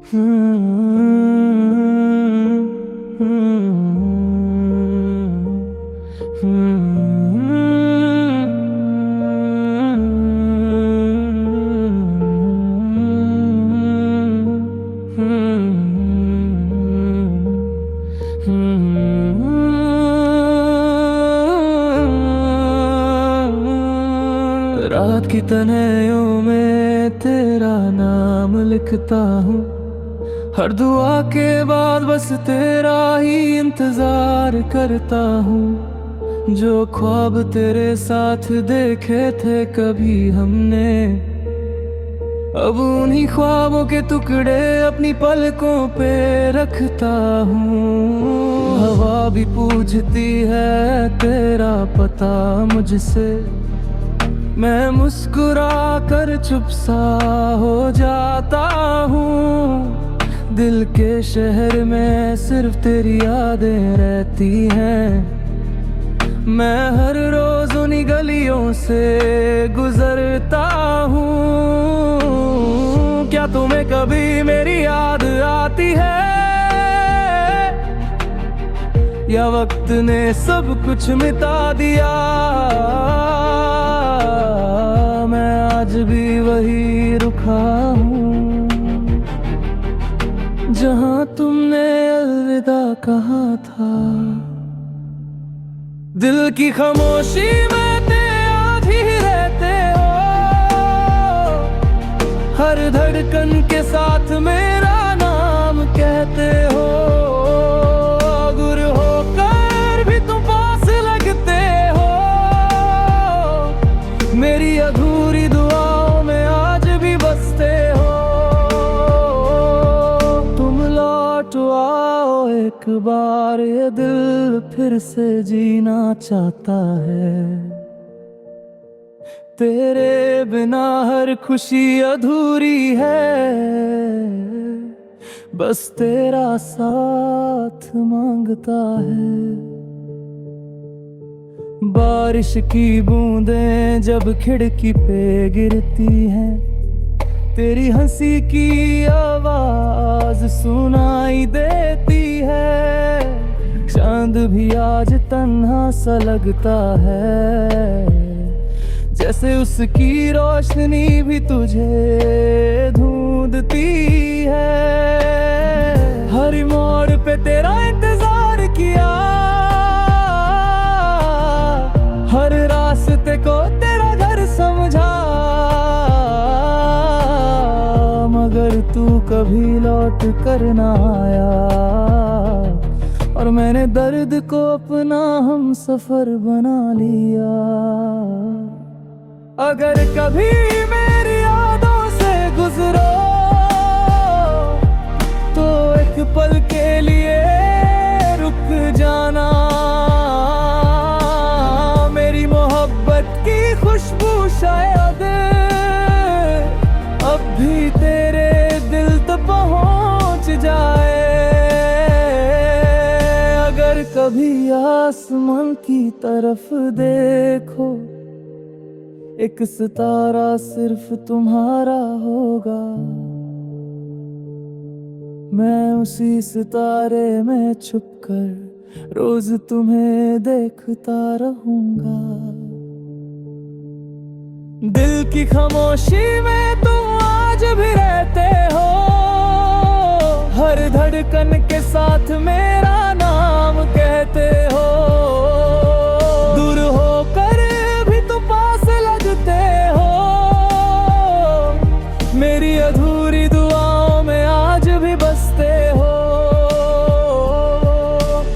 रात की तन्हाइयों में तेरा नाम लिखता हूँ। हर दुआ के बाद बस तेरा ही इंतजार करता हूँ। जो ख्वाब तेरे साथ देखे थे कभी हमने, अब उन्हीं ख्वाबों के टुकड़े अपनी पलकों पे रखता हूँ। हवा भी पूछती है तेरा पता मुझसे, मैं मुस्कुरा कर चुप सा हो जाता हूँ। दिल के शहर में सिर्फ तेरी यादें रहती हैं। मैं हर रोज उन्हीं गलियों से गुजरता हूँ। क्या तुम्हें कभी मेरी याद आती है, या वक्त ने सब कुछ मिटा दिया? मैं आज भी वही रुका हूँ जहाँ तुमने अलविदा कहा था। दिल की खामोशी में ते आज ही रहते हो, हर धड़कन के साथ मेरा नाम कहते हो। गुर होकर भी तुम पास लगते हो, मेरी अधूरी दुआओं में आज भी बसते हो। तुम लौट आओ एक बार, ये दिल फिर से जीना चाहता है। तेरे बिना हर खुशी अधूरी है, बस तेरा साथ मांगता है। बारिश की बूंदें जब खिड़की पे गिरती हैं, तेरी हंसी की आवाज सुनाई देती है। चांद भी आज तन्हा सा लगता है, जैसे उसकी रोशनी भी तुझे ढूंढती है। हर मोड़ पे तेरा इंतजार किया, हर रास्ते को तेरा घर समझा, मगर तू कभी लौट कर ना आया। और मैंने दर्द को अपना हम सफर बना लिया। अगर कभी मेरी यादों से गुजरो तो एक पल के लिए रुक जाना। मेरी मोहब्बत की खुशबू शायद अब भी तेरे दिल तक पहुंच जाए। अगर कभी आसमान की तरफ देखो, एक सितारा सिर्फ तुम्हारा होगा। मैं उसी सितारे में छुपकर रोज तुम्हें देखता रहूंगा। दिल की खामोशी में तुम आज भी रहते हो, हर धड़कन के साथ मेरा नाम कहते हो। दूर होकर भी तुम पास लगते हो, मेरी अधूरी दुआओं में आज भी बसते हो।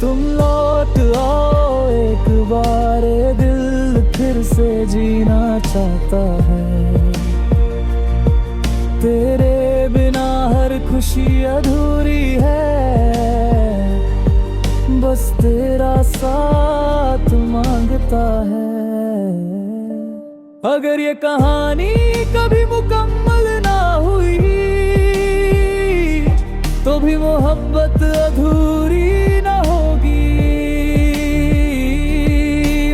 तुम लौट आओ एक बार, ये दिल फिर से जीना चाहता है। तेरे बिना हर खुशी अधूरी है, बस तेरा साथ मांगता है। अगर ये कहानी कभी मुकम्मल ना हुई तो भी मोहब्बत अधूरी ना होगी।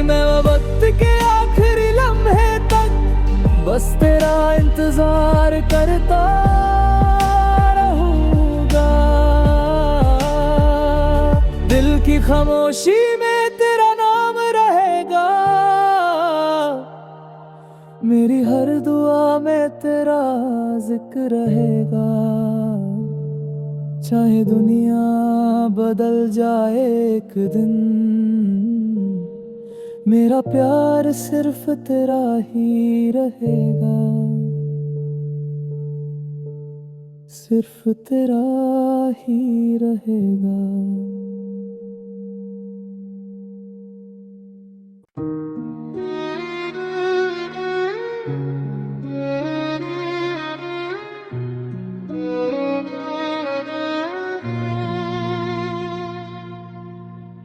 मैं वक्त के आखिरी लम्हे तक बस तेरा इंतजार करता रहूंगा। खामोशी में तेरा नाम रहेगा, मेरी हर दुआ में तेरा जिक्र रहेगा। चाहे दुनिया बदल जाए एक दिन, मेरा प्यार सिर्फ तेरा ही रहेगा, सिर्फ तेरा ही रहेगा।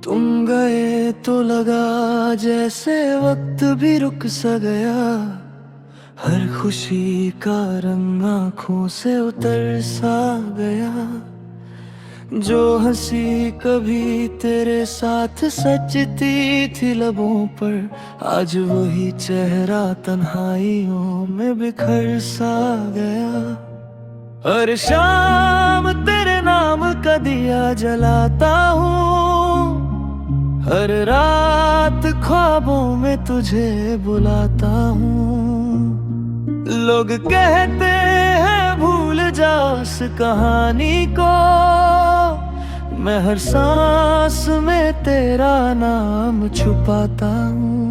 तुम गए तो लगा जैसे वक्त भी रुक सा गया, हर खुशी का रंग आँखों से उतर सा गया। जो हंसी कभी तेरे साथ सजती थी लबों पर, आज वही चेहरा तन्हाइयों में बिखर सा गया। हर शाम तेरे नाम का दिया जलाता हूँ, हर रात ख्वाबों में तुझे बुलाता हूँ। लोग कहते हैं भूल जा उस कहानी को, मैं हर सांस में तेरा नाम छुपाता हूँ।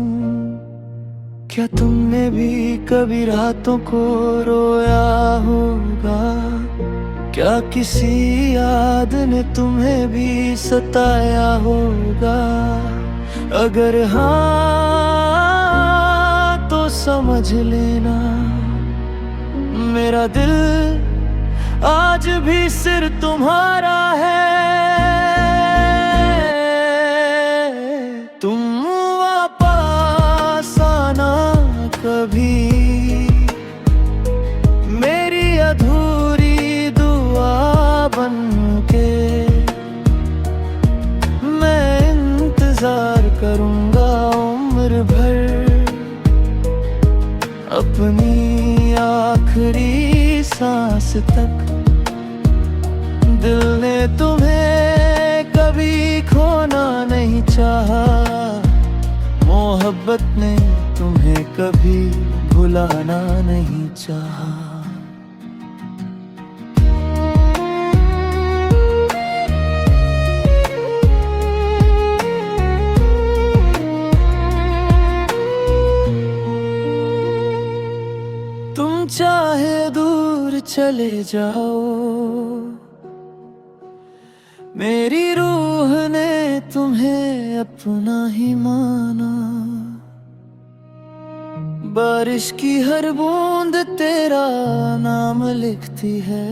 क्या तुमने भी कभी रातों को रोया होगा, क्या किसी याद ने तुम्हें भी सताया होगा? अगर हाँ तो समझ लेना, मेरा दिल आज भी सिर्फ तुम्हारा है। तुम वापस आना कभी, मेरी अधूरी दुआ बनके। मैं इंतजार करूंगा उम्र भर, अपनी आखिरी सांस तक। दिल ने तुम्हें कभी खोना नहीं चाहा, मोहब्बत ने तुम्हें कभी भुलाना नहीं चाहा। तुम चाहे दूर चले जाओ, मेरी रूह ने तुम्हें अपना ही माना। बारिश की हर बूंद तेरा नाम लिखती है,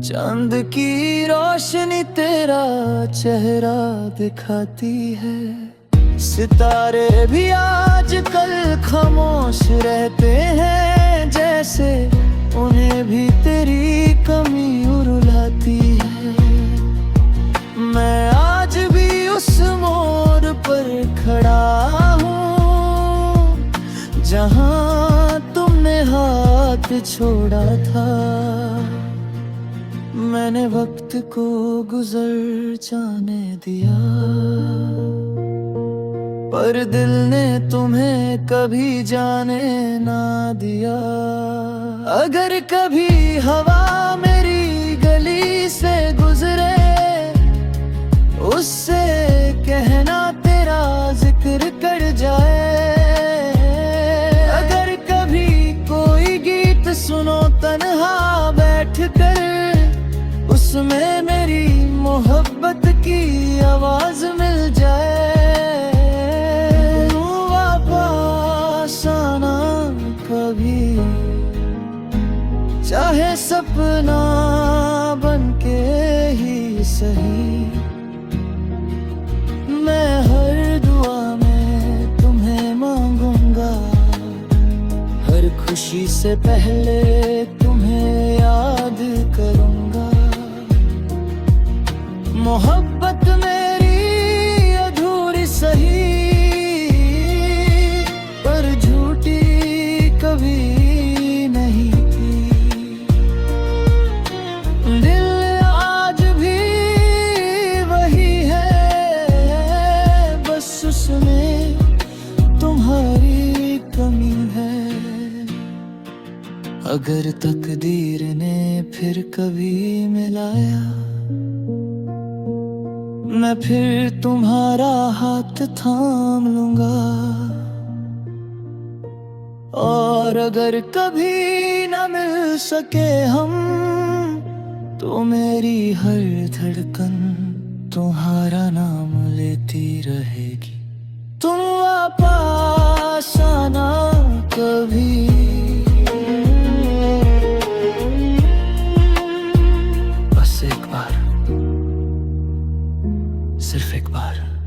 चांद की रोशनी तेरा चेहरा दिखाती है। सितारे भी आजकल खामोश रहते हैं, जैसे उन्हें भी तेरी कमी रुलाती है। मैं आज भी उस मोड़ पर खड़ा हूँ, जहाँ तुमने हाथ छोड़ा था। मैंने वक्त को गुजर जाने दिया, पर दिल ने तुम्हें कभी जाने ना दिया। अगर कभी हवा मेरी गली से गुजरे, उससे कहना तेरा जिक्र कर जाए। अगर कभी कोई गीत सुनो तन्हा बैठ कर, उसमें मेरी मोहब्बत की आवाज मिल जाए। कभी चाहे सपना बनके ही सही, मैं हर दुआ में तुम्हें मांगूंगा। हर खुशी से पहले तुम्हें याद करूंगा। मोहब्बत मेरी अधूरी सही, पर झूठी कभी नहीं थी। दिल आज भी वही है, अगर तकदीर ने फिर कभी मिलाया, मैं फिर तुम्हारा हाथ थाम लूंगा। और अगर कभी न मिल सके हम, तो मेरी हर धड़कन तुम्हारा नाम लेती रहेगी। तुम वापस आना कभी, बस एक बार, सिर्फ एक बार।